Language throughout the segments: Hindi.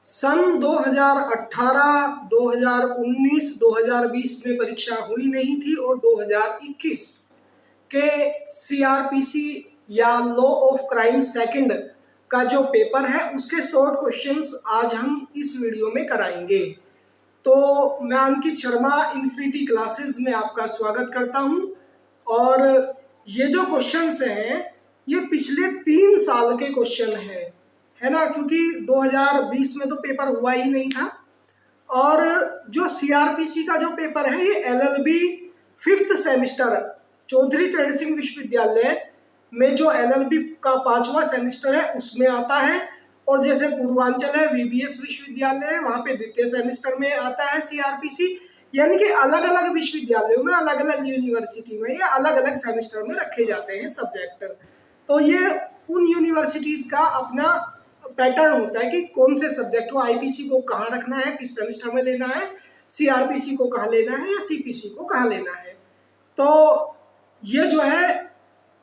सन 2018, 2019, 2020 में परीक्षा हुई नहीं थी और 2021 के सीआरपीसी या लॉ ऑफ क्राइम सेकंड का जो पेपर है उसके शॉर्ट क्वेश्चंस आज हम इस वीडियो में कराएंगे। तो मैं अंकित शर्मा इन्फिनिटी क्लासेस में आपका स्वागत करता हूं और ये जो क्वेश्चंस हैं ये पिछले 3 साल के क्वेश्चन हैं, है ना, क्योंकि 2020 में तो पेपर हुआ ही नहीं था। और जो सीआरपीसी का जो पेपर है ये एलएलबी 5th सेमेस्टर चौधरी चरण सिंह विश्वविद्यालय में जो एलएलबी का 5वां सेमेस्टर है उसमें आता है। और जैसे पूर्वांचल है वीबीएस विश्वविद्यालय है वहाँ पे द्वितीय सेमेस्टर में आता है सीआरपीसी, यानी कि अलग अलग विश्वविद्यालयों में अलग अलग यूनिवर्सिटी में या अलग अलग सेमेस्टर में रखे जाते हैं सब्जेक्ट। तो ये उन यूनिवर्सिटीज का अपना पैटर्न होता है कि कौन से सब्जेक्ट को आईपीसी को कहाँ रखना है, किस सेमेस्टर में लेना है, सीआरपीसी को कहाँ लेना है या सीपीसी को कहाँ लेना है। तो ये जो है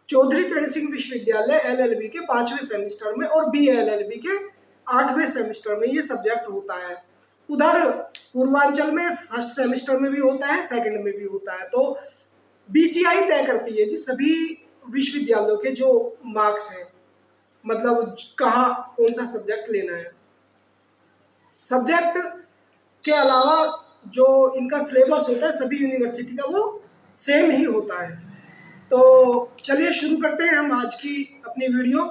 चौधरी चरण सिंह विश्वविद्यालय एलएलबी के 5वें सेमेस्टर में और बीएलएलबी के 8वें सेमेस्टर में ये सब्जेक्ट होता है। उधर पूर्वांचल में फर्स्ट सेमेस्टर में भी होता है, सेकंड में भी होता है। तो बीसीआई तय करती है जी सभी विश्वविद्यालयों के जो मार्क्स हैं, मतलब कहाँ कौन सा सब्जेक्ट लेना है। सब्जेक्ट के अलावा जो इनका सिलेबस होता है सभी यूनिवर्सिटी का वो सेम ही होता है। तो चलिए शुरू करते हैं हम आज की अपनी वीडियो।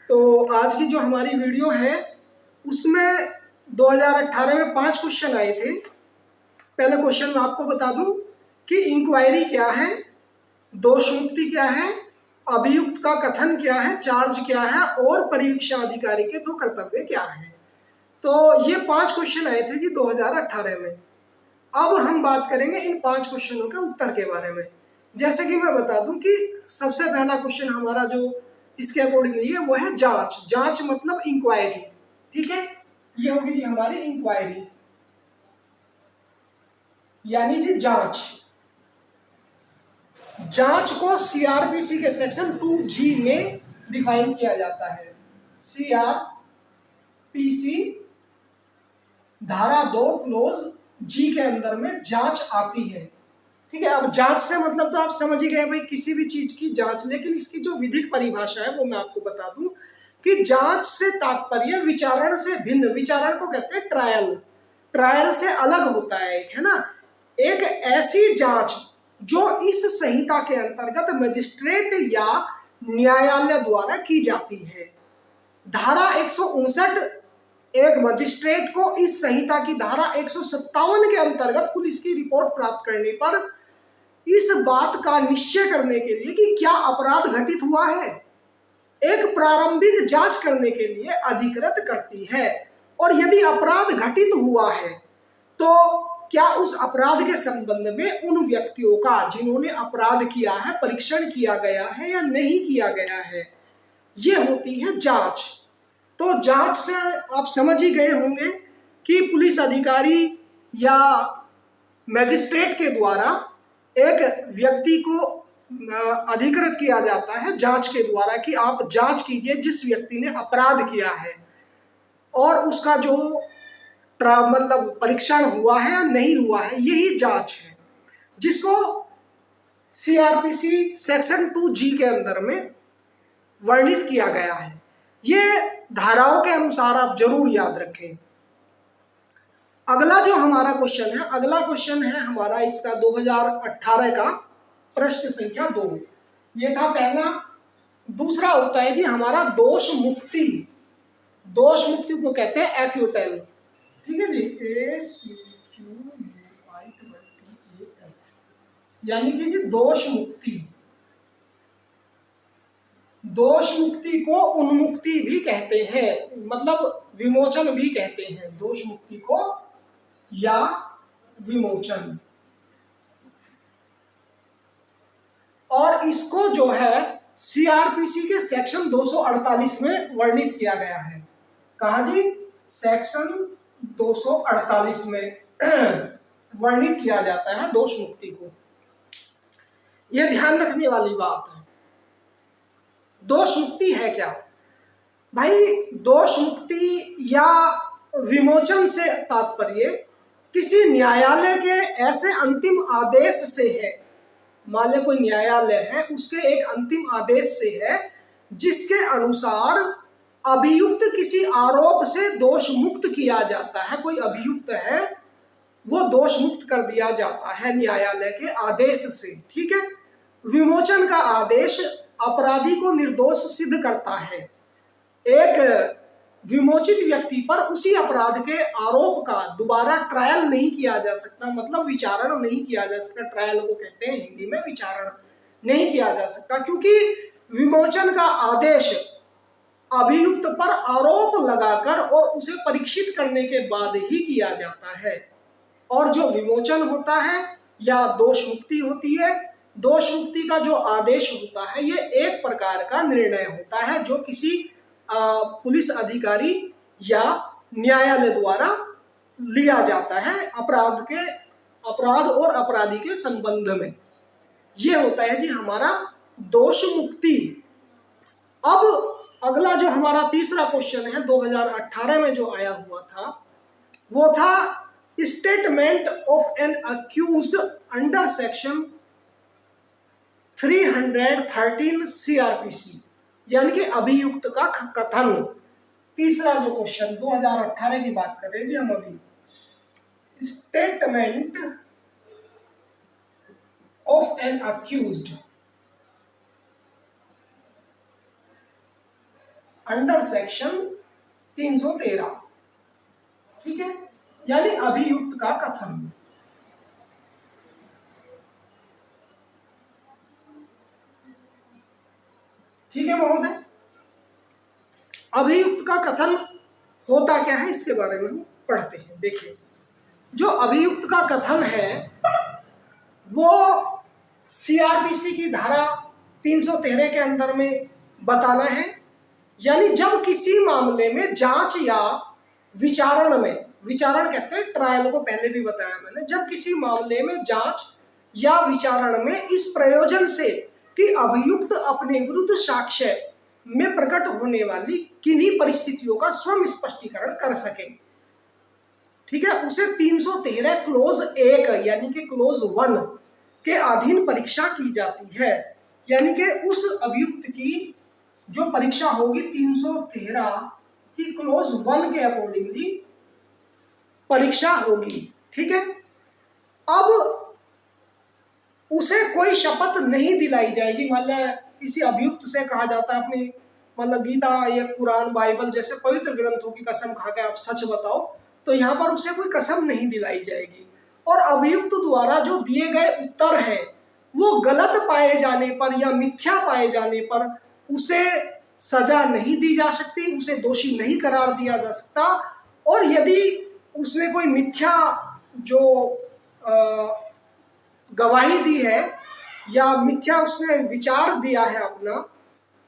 तो आज की जो हमारी वीडियो है उसमें 2018 में 5 क्वेश्चन आए थे। पहले क्वेश्चन मैं आपको बता दूं कि इंक्वायरी क्या है, दोष मुक्ति क्या है, अभियुक्त का कथन क्या है, चार्ज क्या है और परिवीक्षा अधिकारी के 2 कर्तव्य क्या है। तो ये 5 क्वेश्चन आए थे जी 2018 में। अब हम बात करेंगे इन 5 क्वेश्चनों के उत्तर के बारे में। जैसे कि मैं बता दूं कि सबसे पहला क्वेश्चन हमारा जो इसके अकॉर्डिंगली है वो है जांच। जांच मतलब इंक्वायरी, ठीक है, ये होगी जी हमारी इंक्वायरी यानी जी जांच। जांच को सीआरपीसी के सेक्शन 2G में डिफाइन किया जाता है। सीआरपीसी धारा 2 क्लोज G के अंदर में जांच आती है, ठीक है। अब जांच से मतलब तो आप समझ ही गए भाई किसी भी चीज की जांच, लेकिन इसकी जो विधिक परिभाषा है वो मैं आपको बता दूं कि जांच से तात्पर्य विचारण से भिन्न, विचारण को कहते हैं ट्रायल, ट्रायल से अलग होता है, है ना, एक ऐसी जांच जो इस संहिता के अंतर्गत मजिस्ट्रेट या न्यायालय द्वारा की जाती है। धारा 159 एक मजिस्ट्रेट को इस संहिता की धारा 157 के अंतर्गत पुलिस की रिपोर्ट प्राप्त करने पर इस बात का निश्चय करने के लिए कि क्या अपराध घटित हुआ है एक प्रारंभिक जांच करने के लिए अधिकृत करती है। और यदि अपराध घटित हुआ है तो क्या उस अपराध के संबंध में उन व्यक्तियों का जिन्होंने अपराध किया है परीक्षण किया गया है या नहीं किया गया है, ये होती है जांच। तो जांच से आप समझ ही गए होंगे कि पुलिस अधिकारी या मैजिस्ट्रेट के द्वारा एक व्यक्ति को अधिकृत किया जाता है जांच के द्वारा कि आप जांच कीजिए जिस व्यक्ति ने अपराध किया है और उसका जो मतलब परीक्षण हुआ है या नहीं हुआ है, यही जांच है जिसको सीआरपीसी सेक्शन 2G के अंदर में वर्णित किया गया है। ये धाराओं के अनुसार आप जरूर याद रखें। अगला जो हमारा क्वेश्चन है, अगला क्वेश्चन है हमारा इसका 2018 का प्रश्न संख्या 2। ये था पहला। दूसरा होता है जी हमारा दोष मुक्ति। दोष मुक्ति को कहते हैं एक्यूटेल, ठीक है जी, ACQUITL, यानी कि जी दोष मुक्ति। दोष मुक्ति को उन्मुक्ति भी कहते हैं, मतलब विमोचन भी कहते हैं, दोष मुक्ति को या विमोचन। और इसको जो है सीआरपीसी के सेक्शन 248 में वर्णित किया गया है। कहा जी? सेक्शन 248 में वर्णित किया जाता है दोष मुक्ति को। यह ध्यान रखने वाली बात है। दोष मुक्ति है क्या भाई? दोष मुक्ति या विमोचन से तात्पर्य किसी न्यायालय के ऐसे अंतिम आदेश से है, मान ले कोई न्यायालय है उसके एक अंतिम आदेश से है जिसके अनुसार अभियुक्त किसी आरोप से दोष मुक्त किया जाता है। कोई अभियुक्त है वो दोष मुक्त कर दिया जाता है न्यायालय के आदेश से, ठीक है। विमोचन का आदेश अपराधी को निर्दोष सिद्ध करता है। एक विमोचित व्यक्ति पर उसी अपराध के आरोप का दोबारा ट्रायल नहीं किया जा सकता, मतलब विचारण नहीं किया जा सकता। ट्रायल को कहते हैं हिंदी में, विचारण नहीं किया जा सकता, क्योंकि विमोचन का आदेश अभियुक्त पर आरोप लगाकर और उसे परीक्षित करने के बाद ही किया जाता है। और जो विमोचन होता है या दोष मुक्ति होती है, दोष मुक्ति का जो आदेश होता है ये एक प्रकार का निर्णय होता है जो किसी पुलिस अधिकारी या न्यायालय द्वारा लिया जाता है अपराध और अपराधी के संबंध में। ये होता है जी हमारा दोष मुक्ति। अब अगला जो हमारा तीसरा क्वेश्चन है 2018 में जो आया हुआ था वो था statement of an accused under section 313 CrPC, यानी कि अभियुक्त का कथन। तीसरा जो क्वेश्चन 2018 की बात कर रहे हैं जी हम अभी। Statement of an accused under section 313, ठीक है, यानी अभियुक्त का कथन। ठीक है महोदय, अभियुक्त का कथन होता क्या है इसके बारे में हम पढ़ते हैं। देखिए, जो अभियुक्त का कथन है वो सीआरपीसी की धारा 313 के अंदर में बताना है, यानी जब किसी मामले में जांच या विचारण में, विचारण कहते हैं ट्रायल को, पहले भी बताया मैंने, जब किसी मामले में जांच या विचारण में इस प्रयोजन से कि अभियुक्त अपने विरुद्ध साक्ष्य में प्रकट होने वाली किन्हीं परिस्थितियों का स्वयं स्पष्टीकरण कर सके, ठीक है, उसे 313 क्लोज 1 यानी कि क्लोज 1 के अधीन परीक्षा की जाती है। यानी कि उस अभियुक्त की जो परीक्षा होगी 313 की क्लोज 1 के अकॉर्डिंगली परीक्षा होगी, ठीक है। अब उसे कोई शपथ नहीं दिलाई जाएगी। मतलब किसी अभियुक्त से कहा जाता है अपनी मतलब गीता या कुरान बाइबल जैसे पवित्र ग्रंथों की कसम खा के आप सच बताओ, तो यहाँ पर उसे कोई कसम नहीं दिलाई जाएगी। और अभियुक्त द्वारा जो दिए गए उत्तर हैं वो गलत पाए जाने पर या मिथ्या पाए जाने पर उसे सजा नहीं दी जा सकती, उसे दोषी नहीं करार दिया जा सकता। और यदि उसने कोई मिथ्या जो गवाही दी है या मिथ्या उसने विचार दिया है अपना,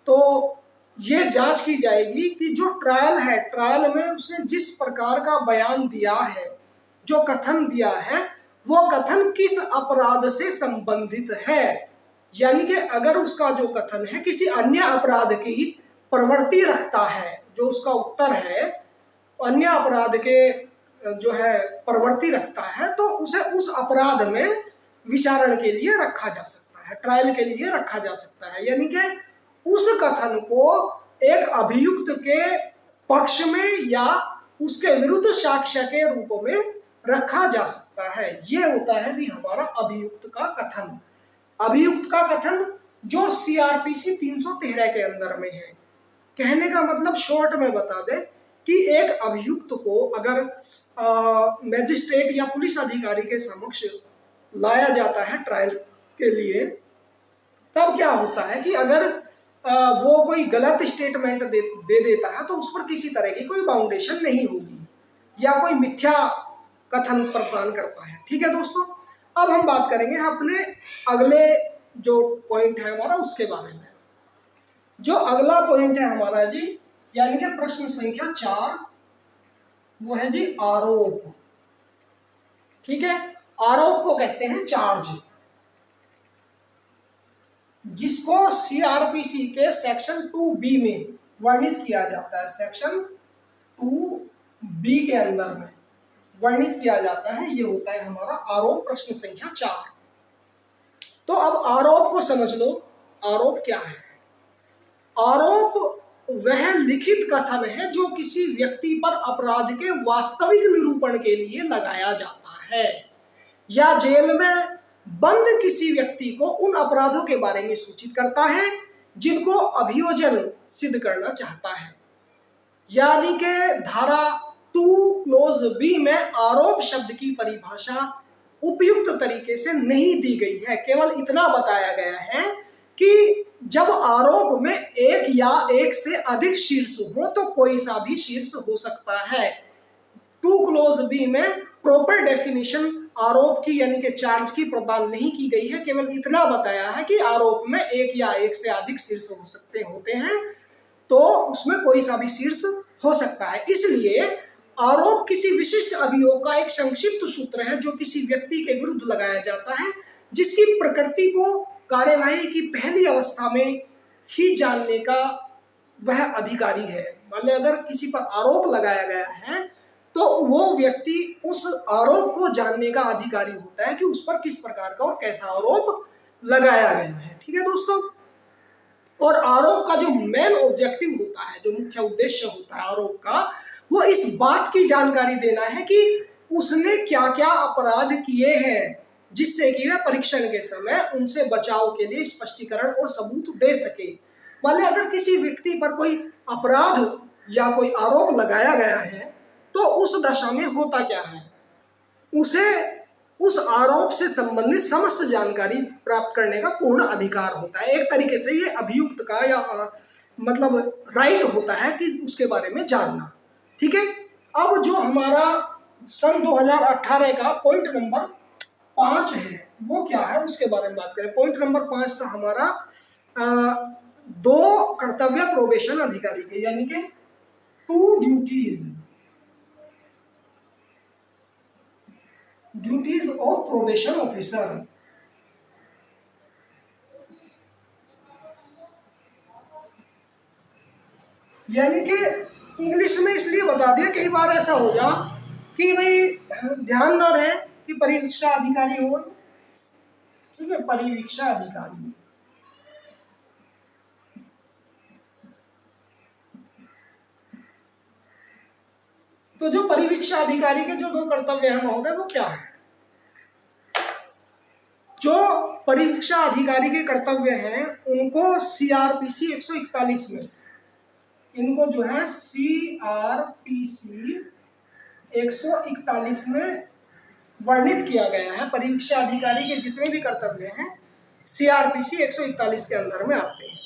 तो ये जांच की जाएगी कि जो ट्रायल है, ट्रायल में उसने जिस प्रकार का बयान दिया है, जो कथन दिया है, वो कथन किस अपराध से संबंधित है। यानी कि अगर उसका जो कथन है किसी अन्य अपराध की प्रवृत्ति रखता है, जो उसका उत्तर है अन्य अपराध के जो है प्रवृत्ति रखता है, तो उसे उस अपराध में विचारण के लिए रखा जा सकता है, ट्रायल के लिए रखा जा सकता है। यानी कि उस कथन को एक अभियुक्त के पक्ष में या उसके विरुद्ध साक्ष्य के रूप में रखा जा सकता है। ये होता है कि हमारा अभियुक्त का कथन। अभियुक्त का कथन जो सीआरपीसी 313 के अंदर में है। कहने का मतलब शॉर्ट में बता दें कि एक अभियुक्त को अगर मैजिस्ट्रेट या पुलिस अधिकारी के समक्ष लाया जाता है ट्रायल के लिए, तब क्या होता है कि अगर वो कोई गलत स्टेटमेंट दे देता है तो उस पर किसी तरह की कोई बाउंडेशन नहीं होगी या कोई मिथ्या कथन प्रदान करता है। ठीक है दोस्तों, अब हम बात करेंगे अपने अगले जो पॉइंट है हमारा उसके बारे में। जो अगला पॉइंट है हमारा जी, यानी कि प्रश्न संख्या 4, वो है जी आरोप। ठीक है, आरोप को कहते हैं चार्ज, जिसको सीआरपीसी के सेक्शन 2B में वर्णित किया जाता है। सेक्शन 2 बी के अंदर में वर्णित किया जाता है, ये होता है हमारा आरोप प्रश्न संख्या 4। तो अब आरोप को समझ लो। आरोप क्या है? आरोप वह लिखित कथन है जो किसी व्यक्ति पर अपराध के वास्तविक निरूपण के लिए लगाया जाता है, या जेल में बंद किसी व्यक्ति को उन अपराधों के बारे में सूचित करता है जिनको अभियोजन सिद्ध करना चाहता है। यानी कि धारा 2 क्लोज बी में आरोप शब्द की परिभाषा उपयुक्त तरीके से नहीं दी गई है। केवल इतना बताया गया है कि जब आरोप में एक या एक से अधिक शीर्ष हो तो कोई सा भी शीर्ष हो सकता है। 2 क्लोज बी में प्रॉपर डेफिनेशन आरोप की यानी कि चार्ज की प्रदान नहीं की गई है। केवल इतना बताया है कि आरोप में एक या एक से अधिक शीर्ष होते हैं, तो उसमें कोई सा भी शीर्ष हो सकता है। इसलिए आरोप किसी विशिष्ट अभियोग का एक संक्षिप्त सूत्र है जो किसी व्यक्ति के विरुद्ध लगाया जाता है, जिसकी प्रकृति को कार्यवाही की पहली अवस्था में ही जानने का वह अधिकारी है। मान लो अगर किसी पर आरोप लगाया गया है तो वो व्यक्ति उस आरोप को जानने का अधिकारी होता है कि उस पर किस प्रकार का और कैसा आरोप लगाया गया है। ठीक है दोस्तों। और आरोप का जो मेन ऑब्जेक्टिव होता है, जो मुख्य उद्देश्य होता है आरोप का, वो इस बात की जानकारी देना है कि उसने क्या क्या अपराध किए हैं, जिससे कि वह परीक्षण के समय उनसे बचाव के लिए स्पष्टीकरण और सबूत दे सके। मान लो अगर किसी व्यक्ति पर कोई अपराध या कोई आरोप लगाया गया है तो उस दशा में होता क्या है, उसे उस आरोप से संबंधित समस्त जानकारी प्राप्त करने का पूर्ण अधिकार होता है। एक तरीके से ये अभियुक्त का या मतलब राइट होता है कि उसके बारे में जानना। ठीक है। अब जो हमारा सन 2018 का पॉइंट नंबर 5 है वो क्या है उसके बारे में बात करें। पॉइंट नंबर 5 था हमारा 2 कर्तव्य प्रोबेशन अधिकारी के, यानी कि 2 ड्यूटीज ऑफ प्रोबेशन ऑफिसर। यानी कि इंग्लिश में इसलिए बता दिया, कई बार ऐसा हो जा कि भाई ध्यान न रहे कि परीक्षा अधिकारी हो। ठीक है, परीक्षा अधिकारी। तो जो परीक्षा अधिकारी के जो 2 कर्तव्य हैं महोदय वो क्या है? जो परीक्षा अधिकारी के कर्तव्य हैं उनको CRPC 141 में, इनको जो है CRPC 141 में वर्णित किया गया है। परीक्षा अधिकारी के जितने भी कर्तव्य हैं CRPC 141 के अंदर में आते हैं।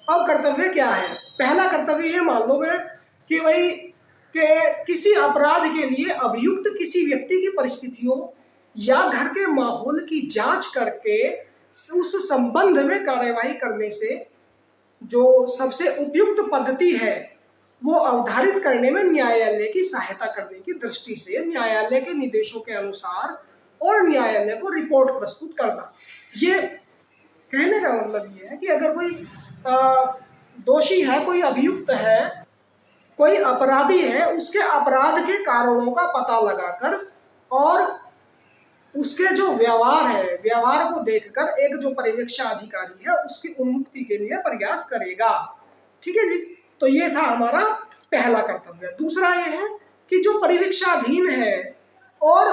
अब कर्तव्य क्या है? पहला कर्तव्य ये मान लो मैं कि भाई कि किसी अपराध के लिए अभियुक्त किसी व्यक्ति की परिस्थितियों या घर के माहौल की जांच करके उस संबंध में कार्यवाही करने से जो सबसे उपयुक्त पद्धति है वो अवधारित करने में न्यायालय की सहायता करने की दृष्टि से न्यायालय के निर्देशों के अनुसार और न्यायालय को रिपोर्ट प्रस्तुत करना। ये कहने का मतलब ये है कि अगर कोई दोषी है, कोई अभियुक्त है, कोई अपराधी है, उसके अपराध के कारणों का पता लगाकर और उसके जो व्यवहार है, व्यवहार को देखकर एक जो पर्यवेक्षण अधिकारी है उसकी उन्मुक्ति के लिए प्रयास करेगा। ठीक है जी। तो ये था हमारा पहला कर्तव्य। दूसरा ये है कि जो पर्यवेक्षणाधीन है और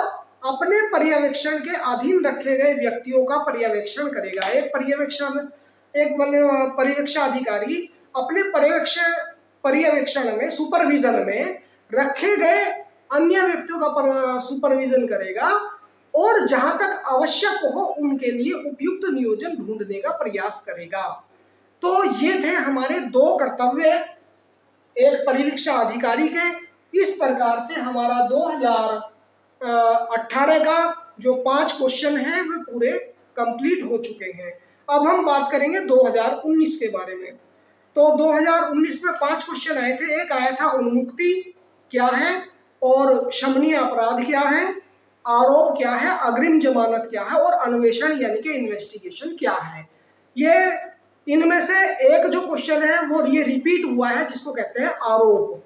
अपने पर्यवेक्षण के अधीन रखे गए व्यक्तियों का पर्यवेक्षण करेगा। एक पर्यवेक्षण अधिकारी अपने पर्यवेक्षण में, सुपरविजन में रखे गए अन्य व्यक्तियों का सुपरविजन करेगा और जहां तक आवश्यक हो उनके लिए उपयुक्त नियोजन ढूंढने का प्रयास करेगा। तो ये थे हमारे 2 कर्तव्य एक पर्यवेक्षण अधिकारी के। इस प्रकार से हमारा 2018 का जो 5 क्वेश्चन है वे पूरे कंप्लीट हो चुके हैं। अब हम बात करेंगे 2019 के बारे में। तो 2019 में 5 क्वेश्चन आए थे। एक आया था उन्मुक्ति क्या है और क्षमनीय अपराध क्या है, आरोप क्या है, अग्रिम जमानत क्या है और अन्वेषण यानी कि इन्वेस्टिगेशन क्या है। ये इनमें से एक जो क्वेश्चन है वो ये रिपीट हुआ है जिसको कहते हैं आरोप।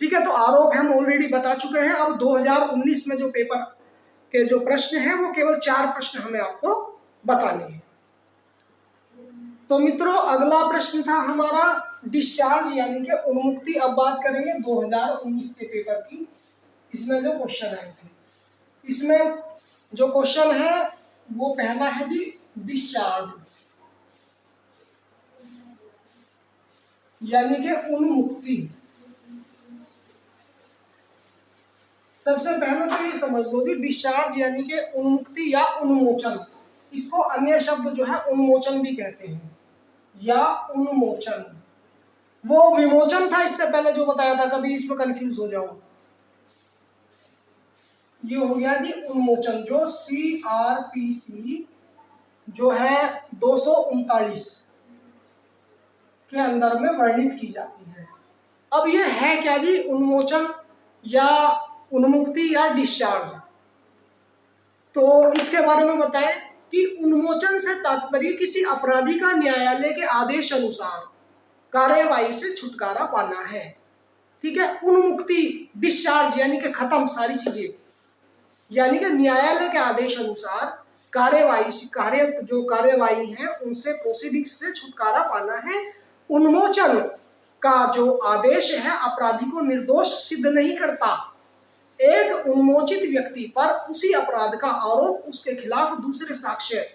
ठीक है, तो आरोप हम ऑलरेडी बता चुके हैं। अब 2019 में जो पेपर के जो प्रश्न हैं वो केवल 4 प्रश्न हमें आपको बताने हैं। तो मित्रों, अगला प्रश्न था हमारा डिस्चार्ज यानी कि उन्मुक्ति। अब बात करेंगे 2019 के पेपर की। इसमें जो क्वेश्चन आए थे, इसमें जो क्वेश्चन है वो पहला है जी डिस्चार्ज यानी कि उन्मुक्ति। सबसे पहले तो ये समझ लो कि डिस्चार्ज यानी कि उन्मुक्ति या उन्मोचन, इसको अन्य शब्द जो है उन्मोचन भी कहते हैं या उन्मोचन। वो विमोचन था इससे पहले जो बताया था, कभी इसमें कंफ्यूज हो जाओ। ये हो गया जी उन्मोचन, जो CRPC जो है 239 के अंदर में वर्णित की जाती है। अब ये है क्या जी, उन्मोचन या उन्मुक्ति या डिस्चार्ज। तो इसके बारे में बताएं कि उन्मोचन से तात्पर्य किसी अपराधी का न्यायालय के आदेश अनुसार कार्यवाही से छुटकारा पाना है। ठीक है, उन्मुक्ति डिस्चार्ज यानी कि खत्म सारी चीजें, यानी कि न्यायालय के आदेश अनुसार कार्यवाही है उनसे प्रोसीडिंग से छुटकारा पाना है। उन्मोचन का जो आदेश है अपराधी को निर्दोष सिद्ध नहीं करता। एक उन्मोचित व्यक्ति पर उसी अपराध का आरोप उसके खिलाफ दूसरे साक्ष्य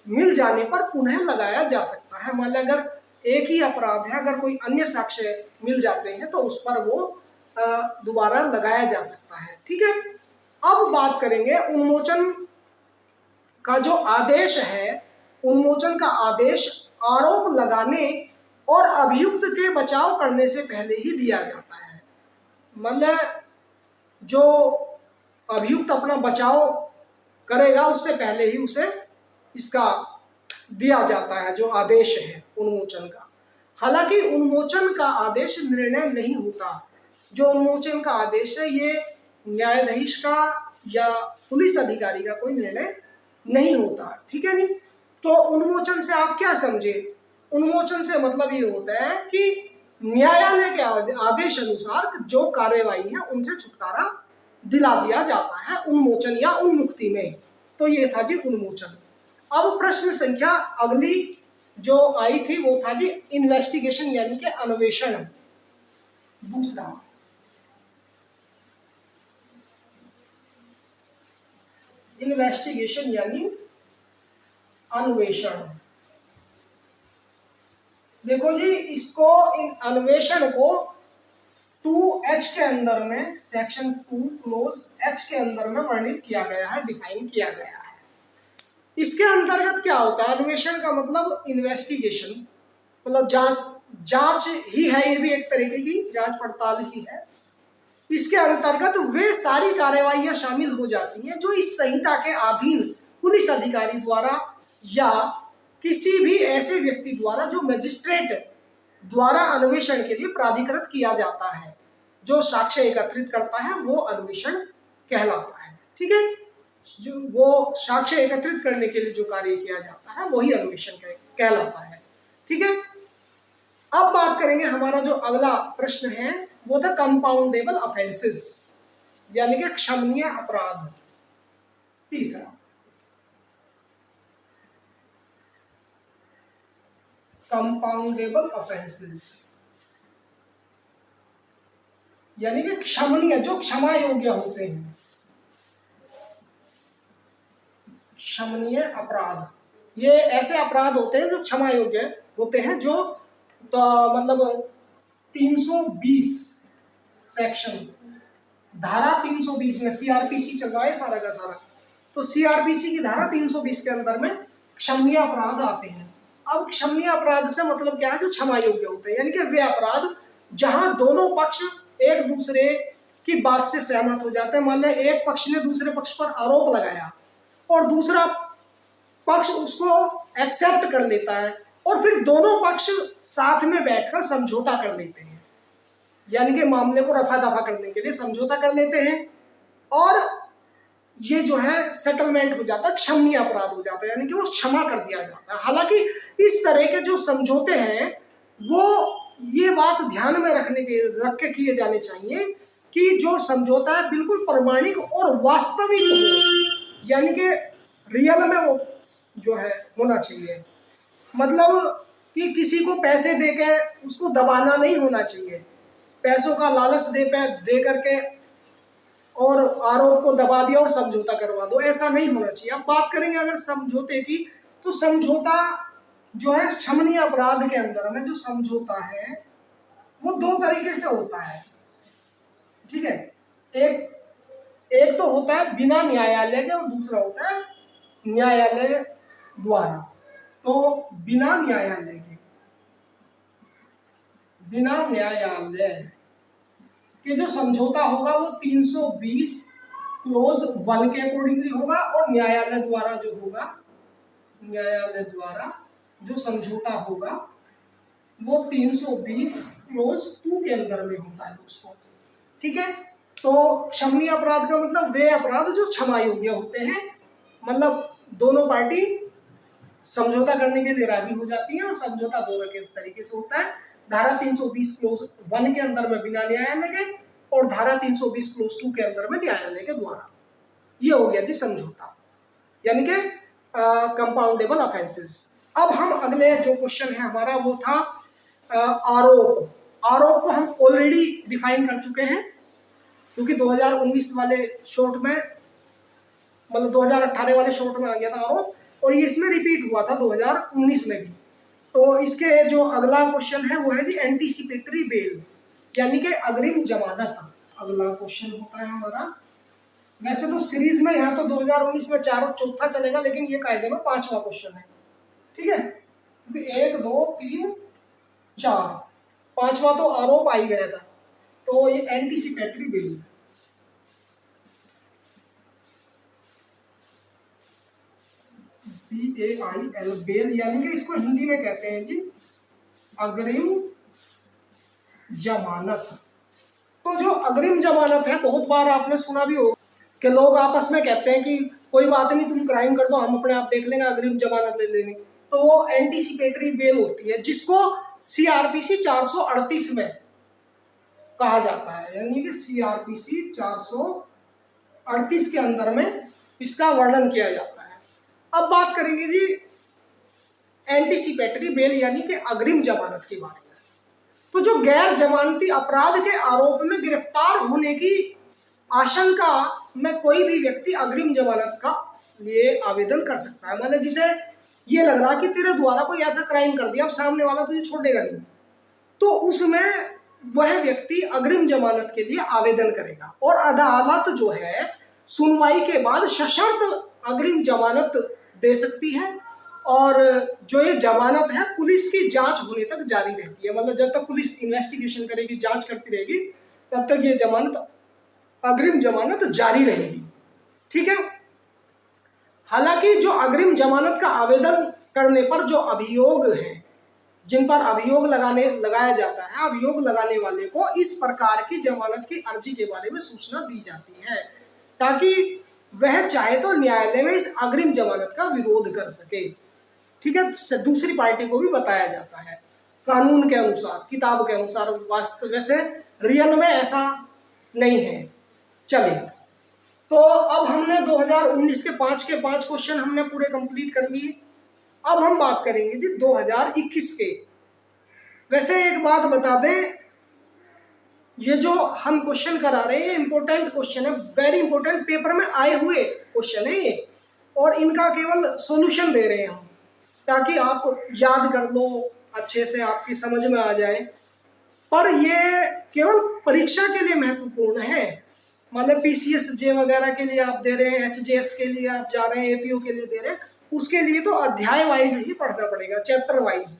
मिल जाने पर पुनः लगाया जा सकता है। मान लो अगर एक ही अपराध है, अगर कोई अन्य साक्ष्य मिल जाते हैं तो उस पर वो दोबारा लगाया जा सकता है। ठीक है, अब बात करेंगे उन्मोचन का जो आदेश है। उन्मोचन का आदेश आरोप लगाने और अभियुक्त के बचाव करने से पहले ही दिया जाता है। मतलब जो अभियुक्त अपना बचाव करेगा उससे पहले ही उसे इसका दिया जाता है जो आदेश है उन्मोचन का। हालांकि उन्मोचन का आदेश निर्णय नहीं होता। जो उन्मोचन का आदेश है ये न्यायाधीश का या पुलिस अधिकारी का कोई निर्णय नहीं होता। ठीक है जी, तो उन्मोचन से आप क्या समझे? उन्मोचन से मतलब ये होता है कि न्यायालय के आदेश अनुसार जो कार्यवाही है उनसे छुटकारा दिला दिया जाता है उन्मोचन या उन्मुक्ति में। तो ये था जी उन्मोचन। अब प्रश्न संख्या अगली जो आई थी वो था जी इन्वेस्टिगेशन यानी कि अन्वेषण। दूसरा इन्वेस्टिगेशन यानी अन्वेषण। देखो जी, इसको इन अन्वेषण को 2H के अंदर में, सेक्शन 2 क्लोज H के अंदर में वर्णित किया गया है, डिफाइन किया गया है। इसके अंतर्गत क्या होता है? अन्वेषण का मतलब इन्वेस्टिगेशन, मतलब जांच ही है, ये भी एक तरीके की जांच पड़ताल ही है। इसके अंतर्गत वे सारी कार्यवाहियां शामिल हो जाती हैं जो इस संहिता के अधीन पुलिस अधिकारी द्वारा या किसी भी ऐसे व्यक्ति द्वारा जो मजिस्ट्रेट द्वारा अन्वेषण के लिए प्राधिकृत किया जाता है। जो साक्ष्य एकत्रित करता है वो अन्वेषण कहलाता है। ठीक है, जो वो साक्ष्य एकत्रित करने के लिए जो कार्य किया जाता है वही अन्वेषण कहलाता है। ठीक है, अब बात करेंगे हमारा जो अगला प्रश्न है वो था कंपाउंडेबल ऑफेंसेस यानी कि क्षमनीय अपराध। तीसरा कंपाउंडेबल ऑफेंसेस यानी कि क्षमनीय, जो क्षमा योग्य होते हैं। क्षमनीय अपराध ये ऐसे अपराध होते हैं जो क्षमा योग्य होते हैं, जो तो मतलब 320 सेक्शन, धारा 320 में CRPC चल रहा है सारा का सारा, तो CRPC की धारा 320 के अंदर में क्षमनीय अपराध आते हैं। अब क्षमनीय अपराध से मतलब क्या है? जो क्षमा योग्य होते हैं, यानी कि वे अपराध जहां दोनों पक्ष एक दूसरे की बात से सहमत हो जाते हैं। मान लें एक पक्ष ने दूसरे पक्ष पर आरोप लगाया और दूसरा पक्ष उसको एक्सेप्ट कर लेता है और फिर दोनों पक्ष साथ में बैठकर समझौता कर लेते हैं, यानी कि मामले को रफा दफा करने के लिए समझौता कर लेते हैं और ये जो है सेटलमेंट हो जाता है, क्षमनीय अपराध हो जाता है, यानी कि वो क्षमा कर दिया जाता है। हालांकि इस तरह के जो समझौते हैं वो ये बात ध्यान में रख के किए जाने चाहिए कि जो समझौता है बिल्कुल प्रामाणिक और वास्तविक हो, यानी कि रियल में वो जो है होना चाहिए। मतलब कि किसी को पैसे देके उसको दबाना नहीं होना चाहिए, पैसों का लालच दे करके और आरोप को दबा दिया और समझौता करवा दो, ऐसा नहीं होना चाहिए। अब बात करेंगे अगर समझौते की, तो समझौता जो है क्षमनीय अपराध के अंदर में जो समझौता है वो दो तरीके से होता है, ठीक है। एक तो होता है बिना न्यायालय के और दूसरा होता है न्यायालय द्वारा। तो बिना न्यायालय के जो समझौता होगा वो 320 क्लोज 1 के अकॉर्डिंगली होगा, और न्यायालय द्वारा जो समझौता होगा वो 320 क्लोज 2 के अंदर में होता है दोस्तों, ठीक है। तो क्षमनीय अपराध का मतलब वे अपराध जो क्षमा योग्य होते हैं, मतलब दोनों पार्टी समझौता करने के लिए राजी हो जाती है और समझौता दोनों के तरीके से होता है। धारा 320 क्लोज 1 के अंदर में बिना न्यायालय के और धारा 320 क्लोज 2 के अंदर में न्यायालय के द्वारा। ये हो गया जी समझौता, यानी कि कंपाउंडेबल ऑफेंसेस। अब हम अगले जो क्वेश्चन है हमारा वो था आरोप को हम ऑलरेडी डिफाइन कर चुके हैं, क्योंकि 2019 वाले शॉर्ट में, मतलब 2018 वाले शॉर्ट में आ गया था आरोप, और ये इसमें रिपीट हुआ था 2019 में भी। तो इसके जो अगला क्वेश्चन है वो है जी एंटीसिपेटरी बेल, यानी कि अग्रिम जमानत। अगला क्वेश्चन होता है हमारा, वैसे तो सीरीज में यहाँ तो 2019 में चौथा चलेगा, लेकिन ये कायदे में 5वां क्वेश्चन है, ठीक है। 1 2 3 4 5वां तो आरोप आ ही गया था। तो ये एंटीसिपेटरी बेल, BAIL बेल, यानी कि इसको हिंदी में कहते हैं जी अग्रिम जमानत। तो जो अग्रिम जमानत है, बहुत बार आपने सुना भी होगा कि लोग आपस में कहते हैं कि कोई बात नहीं तुम क्राइम कर दो, हम अपने आप देख लेंगे, अग्रिम जमानत ले लेंगे। तो वो एंटीसिपेटरी बेल होती है, जिसको CRPC 438 में कहा जाता है, यानी कि CRPC 438 के अंदर में इसका वर्णन किया जाता है। अब बात करेंगे जी एंटीसिपेटरी बेल यानी कि अग्रिम जमानत के बारे में। तो जो गैर जमानती अपराध के आरोप में गिरफ्तार होने की आशंका में कोई भी व्यक्ति अग्रिम जमानत का लिए आवेदन कर सकता है। मतलब जिसे ये लग रहा कि तेरे द्वारा कोई ऐसा क्राइम कर दिया, अब सामने वाला तुझे छोड़ेगा नहीं, तो उसमें वह व्यक्ति अग्रिम जमानत के लिए आवेदन करेगा, और अदालत जो है सुनवाई के बाद सशर्त अग्रिम जमानत दे सकती है। और जो ये जमानत है पुलिस की जांच होने तक जारी रहती है, मतलब जब तक पुलिस इन्वेस्टिगेशन करेगी, जांच करती रहेगी, तब तक ये जमानत अग्रिम जमानत जारी रहेगी, ठीक है। हालांकि जो अग्रिम जमानत का आवेदन करने पर जो अभियोग हैं, जिन पर अभियोग लगाया जाता है, अभियोग लगाने वाले को इस प्रकार की जमानत की अर्जी के बारे में सूचना दी जाती है, ताकि वह चाहे तो न्यायालय में इस अग्रिम जमानत का विरोध कर सके, ठीक है। दूसरी पार्टी को भी बताया जाता है कानून के अनुसार, किताब के अनुसार। वास्तव वैसे रियल में ऐसा नहीं है। चलिए, तो अब हमने 2019 के 5 क्वेश्चन हमने पूरे कंप्लीट कर लिए। अब हम बात करेंगे जी 2021 के। वैसे एक बात बता दें, ये जो हम क्वेश्चन करा रहे हैं इंपॉर्टेंट क्वेश्चन है, वेरी इंपॉर्टेंट, पेपर में आए हुए क्वेश्चन है ये, और इनका केवल सॉल्यूशन दे रहे हैं हम, ताकि आप याद कर लो, अच्छे से आपकी समझ में आ जाए। पर ये केवल परीक्षा के लिए महत्वपूर्ण है, मतलब PCSJ वगैरह के लिए आप दे रहे हैं, HJS के लिए आप जा रहे हैं, APO के लिए दे रहे हैं, उसके लिए तो अध्याय वाइज ही पढ़ना पड़ेगा, चैप्टर वाइज,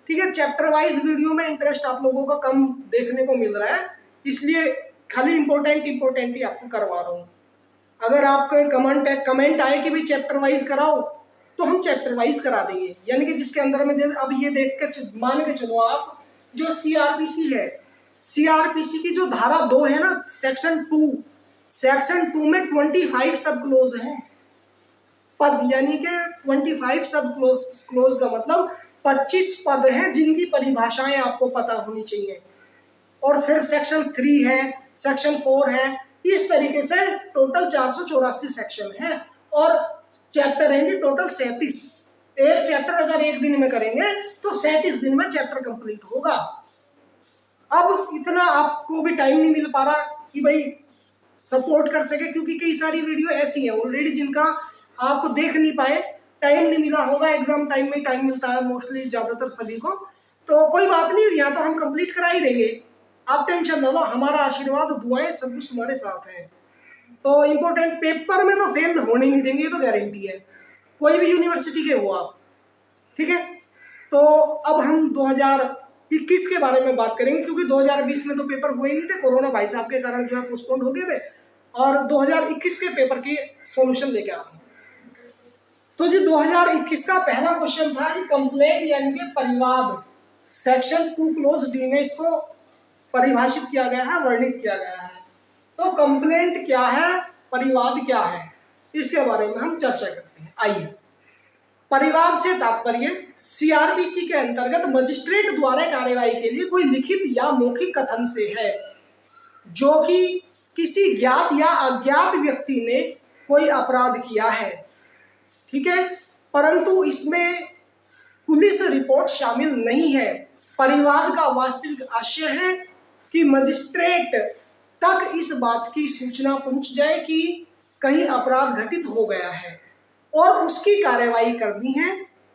ठीक है। चैप्टर वाइज वीडियो में इंटरेस्ट आप लोगों का कम देखने को मिल रहा है, इसलिए खाली इंपॉर्टेंट ही आपको करवा रहा हूँ। अगर आपके कमेंट आए कि भी चैप्टर वाइज कराओ, तो हम चैप्टर वाइज करा देंगे, यानी कि जिसके अंदर में अब ये देख के मान के चलो आप, जो CRPC है, CRPC की जो धारा 2 है ना, सेक्शन 2 में 25 सब क्लोज है पद, यानी कि 25 सब क्लोज का मतलब 25 पद हैं जिनकी परिभाषाएं आपको पता होनी चाहिए। और फिर सेक्शन 3 है, सेक्शन 4 है, इस तरीके से टोटल 484 सेक्शन है और चैप्टर हैं जी टोटल 37। एक चैप्टर अगर एक दिन में करेंगे तो 37 दिन में चैप्टर कंप्लीट होगा। अब इतना आपको भी टाइम नहीं मिल पा रहा कि भाई सपोर्ट कर सके, क्योंकि कई सारी वीडियो ऐसी हैं ऑलरेडी जिनका आप देख नहीं पाए, टाइम नहीं मिला होगा। एग्जाम टाइम में टाइम मिलता है मोस्टली ज्यादातर सभी को, तो कोई बात नहीं, यहाँ तो हम कंप्लीट करा ही देंगे, आप टेंशन ना लो। हमारा आशीर्वाद दुआएं सब कुछ तुम्हारे साथ है। तो इम्पोर्टेंट पेपर में तो फेल होने नहीं देंगे, ये तो गारंटी है, कोई भी यूनिवर्सिटी के हो आप, ठीक है। तो अब हम 2021 के बारे में बात करेंगे, क्योंकि 2020 में तो पेपर हुए ही नहीं थे, कोरोना भाई साहब के कारण जो है पोस्टपोन हो गए थे, और 2021 के पेपर के सॉल्यूशन लेके आ रहे हैं। तो जी 2021 का पहला क्वेश्चन था कि कंप्लेंट यानी कि परिवाद, सेक्शन 2 क्लोज डी में इसको परिभाषित किया गया है, वर्णित किया गया है। तो कंप्लेंट क्या है, परिवाद क्या है, इसके बारे में हम चर्चा करते हैं। आइए, परिवाद से तात्पर्य सीआरपीसी के अंतर्गत मजिस्ट्रेट द्वारा कार्यवाही के लिए कोई लिखित या मौखिक कथन से है, जो कि किसी ज्ञात या अज्ञात व्यक्ति ने कोई अपराध किया है, ठीक है, परंतु इसमें पुलिस रिपोर्ट शामिल नहीं है। परिवाद का वास्तविक आशय है कि मजिस्ट्रेट तक इस बात की सूचना पहुंच जाए कि कहीं अपराध घटित हो गया है और उसकी कार्यवाही करनी है।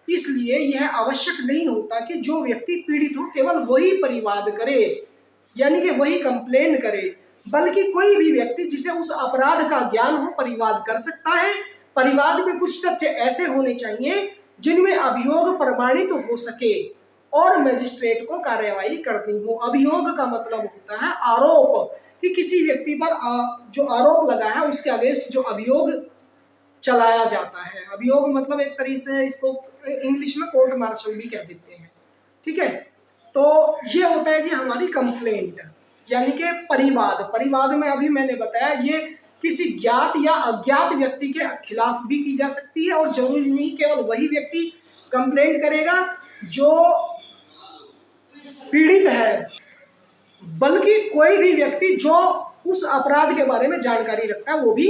इसलिए यह आवश्यक नहीं होता कि जो व्यक्ति पीड़ित हो केवल वही परिवाद करे, यानी कि वही कंप्लेन करे, बल्कि कोई भी व्यक्ति जिसे उस अपराध का ज्ञान हो परिवाद कर सकता है। परिवाद में कुछ तथ्य ऐसे होने चाहिए जिनमें अभियोग प्रमाणित हो सके और मजिस्ट्रेट को कार्यवाही करनी हो। अभियोग का मतलब होता है आरोप, कि किसी व्यक्ति पर जो आरोप लगा है उसके अगेंस्ट जो अभियोग चलाया जाता है। अभियोग मतलब एक तरीके से इसको इंग्लिश में कोर्ट मार्शल भी कह देते हैं, ठीक है। तो ये होता है जी हमारी कंप्लेंट, यानी कि परिवाद। परिवाद में अभी मैंने बताया ये किसी ज्ञात या अज्ञात व्यक्ति के खिलाफ भी की जा सकती है, और जरूरी नहीं केवल वही व्यक्ति कंप्लेंट करेगा जो पीड़ित है, बल्कि कोई भी व्यक्ति जो उस अपराध के बारे में जानकारी रखता है वो भी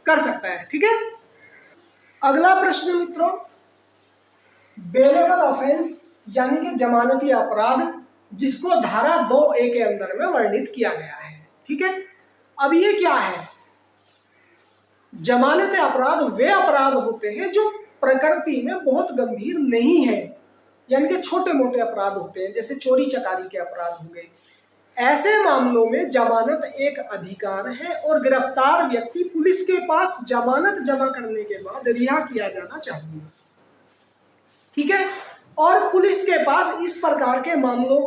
कर सकता है, ठीक है। अगला प्रश्न मित्रों, बेलेबल ऑफेंस यानी कि जमानती अपराध, जिसको धारा 2A के अंदर में वर्णित किया गया है, ठीक है। अब ये क्या है? जमानती अपराध वे अपराध होते हैं जो प्रकृति में बहुत गंभीर नहीं है, यानी कि छोटे मोटे अपराध होते हैं, जैसे चोरी चकारी के अपराध हो गए। ऐसे मामलों में जमानत एक अधिकार है और गिरफ्तार व्यक्ति पुलिस के पास जमानत जमा करने के बाद रिहा किया जाना चाहिए, ठीक है। और पुलिस के पास इस प्रकार के मामलों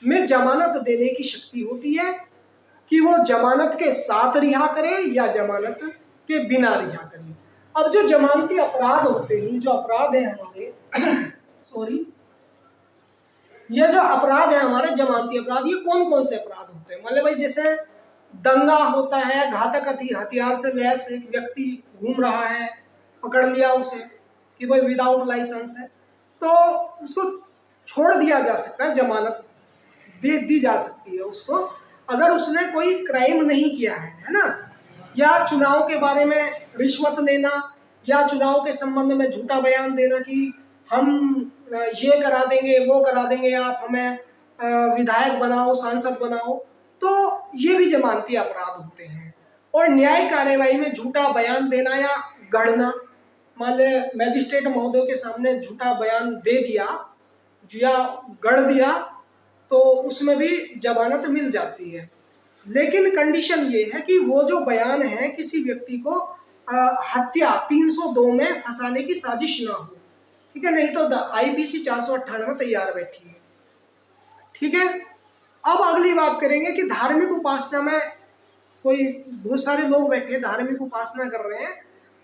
में जमानत देने की शक्ति होती है कि वो जमानत के साथ रिहा करे या जमानत के बिना रिहा करे। अब जो जमानती अपराध होते हैं, जो अपराध है हमारे सॉरी ये जो अपराध है हमारे जमानती अपराध, ये कौन कौन से अपराध होते हैं? मान लो भाई जैसे दंगा होता है, घातक हथियार से लैस एक व्यक्ति घूम रहा है, पकड़ लिया उसे कि भाई विदाउट लाइसेंस है, तो उसको छोड़ दिया जा सकता है, जमानत दे दी जा सकती है उसको, अगर उसने कोई क्राइम नहीं किया है ना, या चुनाव के बारे में रिश्वत लेना या चुनाव के संबंध में झूठा बयान देना कि हम ये करा देंगे वो करा देंगे, आप हमें विधायक बनाओ सांसद बनाओ, तो ये भी जमानती अपराध होते हैं। और न्याय कार्यवाही में झूठा बयान देना या गढ़ना, मान ले मैजिस्ट्रेट महोदय के सामने झूठा बयान दे दिया या गढ़ दिया, तो उसमें भी जमानत मिल जाती है। लेकिन कंडीशन ये है कि वो जो बयान है किसी व्यक्ति को हत्या 302 में फंसाने की साजिश ना हो, ठीक है, नहीं तो आईपीसी 498 तैयार बैठी है, ठीक है। अब अगली बात करेंगे कि धार्मिक उपासना में कोई बहुत सारे लोग बैठे धार्मिक उपासना कर रहे हैं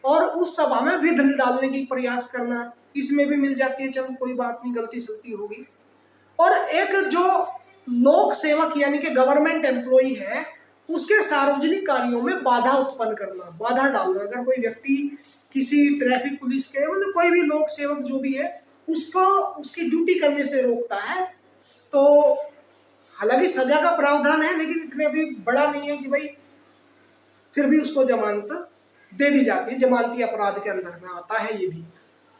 और उस सभा में विघ्न डालने की प्रयास करना, इसमें भी मिल जाती है, चलो कोई बात नहीं, गलती सलती होगी। और एक जो लोक सेवक यानी कि गवर्नमेंट एम्प्लॉई है, उसके सार्वजनिक कार्यों में बाधा उत्पन्न करना, बाधा डालना। अगर कोई व्यक्ति किसी ट्रैफिक पुलिस के मतलब कोई भी लोक सेवक जो भी है उसको उसकी ड्यूटी करने से रोकता है। तो हालांकि सजा का प्रावधान है, लेकिन इतने अभी बड़ा नहीं है कि भाई फिर भी उसको जमानत दे दी जाती है, जमानती अपराध के अंदर में आता है ये भी।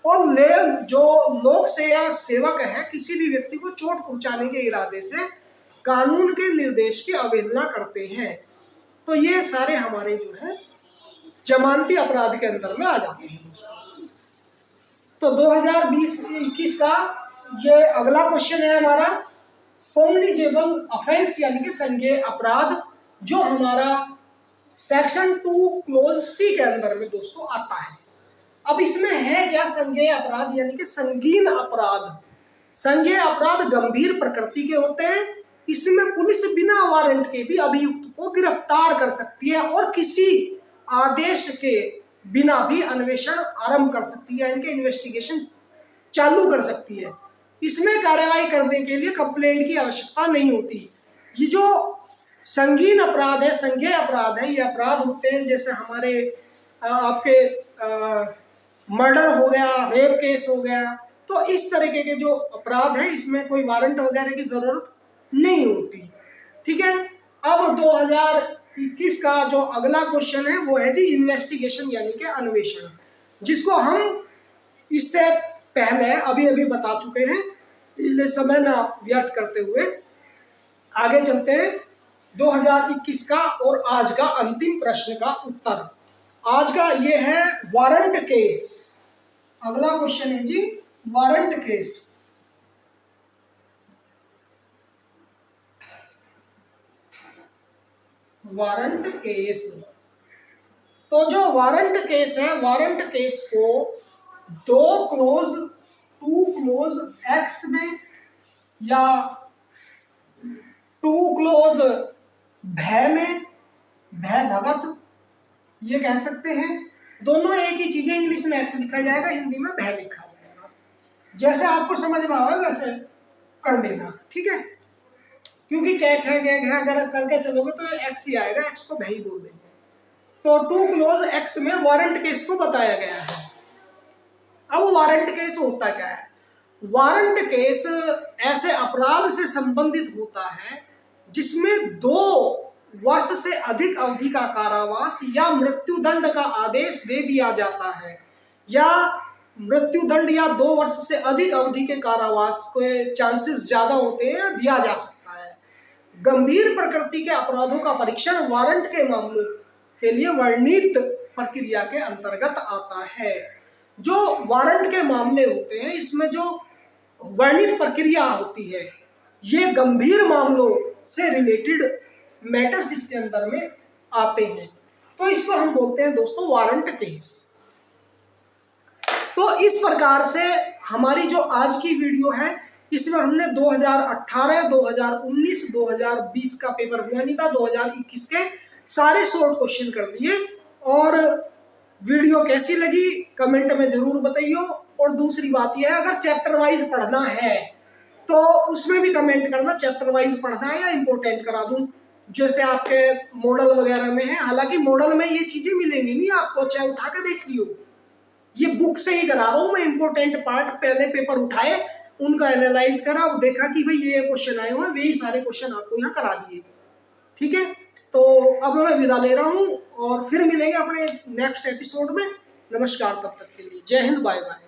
और जो लोक सेवक है किसी भी व्यक्ति को चोट पहुंचाने के इरादे से कानून के निर्देश की अवहेलना करते हैं, तो ये सारे हमारे जो है जमानती अपराध के अंदर में आ जाते हैं। तो 2020-21 का ये अगला क्वेश्चन है हमारा, कॉग्निजेबल ऑफेंस यानी कि संज्ञेय अपराध, जो हमारा सेक्शन 2 क्लोज सी के अंदर में दोस्तों आता है। अब इसमें है क्या संज्ञेय अपराध यानी कि संगीन अपराध। संज्ञेय अपराध गंभीर प्रकृति के होते हैं। इसमें पुलिस बिना वारंट के भी अभियुक्त को गिरफ्तार कर सकती है और किसी आदेश के बिना भी अन्वेषण आरंभ कर सकती है, इनके इन्वेस्टिगेशन चालू कर सकती है। इसमें कार्रवाई करने के लिए कंप्लेंट की आवश्यकता नहीं होती। ये जो संगीन अपराध है, संज्ञेय अपराध है, ये अपराध होते हैं जैसे हमारे आपके मर्डर हो गया, रेप केस हो गया, तो इस तरीके के जो अपराध है इसमें कोई वारंट वगैरह की जरूरत नहीं होती। ठीक है। अब 2021 का जो अगला क्वेश्चन है वो है जी इन्वेस्टिगेशन यानी कि अन्वेषण, जिसको हम इससे पहले अभी बता चुके हैं। इसलिए समय ना व्यर्थ करते हुए आगे चलते हैं 2021 का और आज का अंतिम प्रश्न का उत्तर। आज का ये है वारंट केस। अगला क्वेश्चन है जी वारंट केस। वारंट केस, तो जो वारंट केस है, वारंट केस को 2 क्लोज एक्स में या 2 क्लोज भय में, भय भगत ये कह सकते हैं। दोनों एक ही चीजें, इंग्लिश में एक्स लिखा जाएगा, हिंदी में भय लिखा जाएगा। जैसे आपको समझ में आवे वैसे कर देना, ठीक है। क्योंकि क्या है अगर करके चलोगे तो एक्स ही आएगा, एक्स को भय ही बोल देंगे। तो 2 क्लोज एक्स में वारंट केस को बताया गया है। अब वारंट केस होता क्या है? वारंट केस ऐसे अपराध से संबंधित होता है जिसमें 2 वर्ष से अधिक अवधि का कारावास या मृत्युदंड का आदेश दे दिया जाता है, या मृत्युदंड या 2 वर्ष से अधिक अवधि के कारावास के चांसेस ज्यादा होते हैं, दिया जा सकता है। गंभीर प्रकृति के अपराधों का परीक्षण वारंट के मामलों के लिए वर्णित प्रक्रिया के अंतर्गत आता है। जो वारंट के मामले होते हैं इसमें जो वर्णित प्रक्रिया होती है, ये गंभीर मामलों से रिलेटेड मैटर्स इसके अंदर में आते हैं, तो इसको हम बोलते हैं दोस्तों वारंट केस। तो इस प्रकार से हमारी जो आज की वीडियो है इसमें हमने 2018, 2019, 2020 का पेपर हुआ नहीं था, 2021 के सारे शॉर्ट क्वेश्चन कर दिए। और वीडियो कैसी लगी कमेंट में जरूर बताइए। और दूसरी बात यह है, अगर चैप्टर वाइज पढ़ना है तो उसमें भी कमेंट करना, चैप्टर वाइज पढ़ना है या इम्पोर्टेंट करा दूं, जैसे आपके मॉडल वगैरह में है। हालांकि मॉडल में ये चीजें मिलेंगी नहीं आपको, चाहे उठा के देख लियो, ये बुक से ही करा रहा हूं मैं। इम्पोर्टेंट पार्ट पहले पेपर उठाए, उनका एनालाइज करा, देखा कि भाई ये क्वेश्चन आए हुए हैं, वही सारे क्वेश्चन आपको यहाँ करा दिए। ठीक है, तो अब मैं विदा ले रहा हूँ और फिर मिलेंगे अपने नेक्स्ट एपिसोड में। नमस्कार, तब तक के लिए जय हिंद, बाय बाय।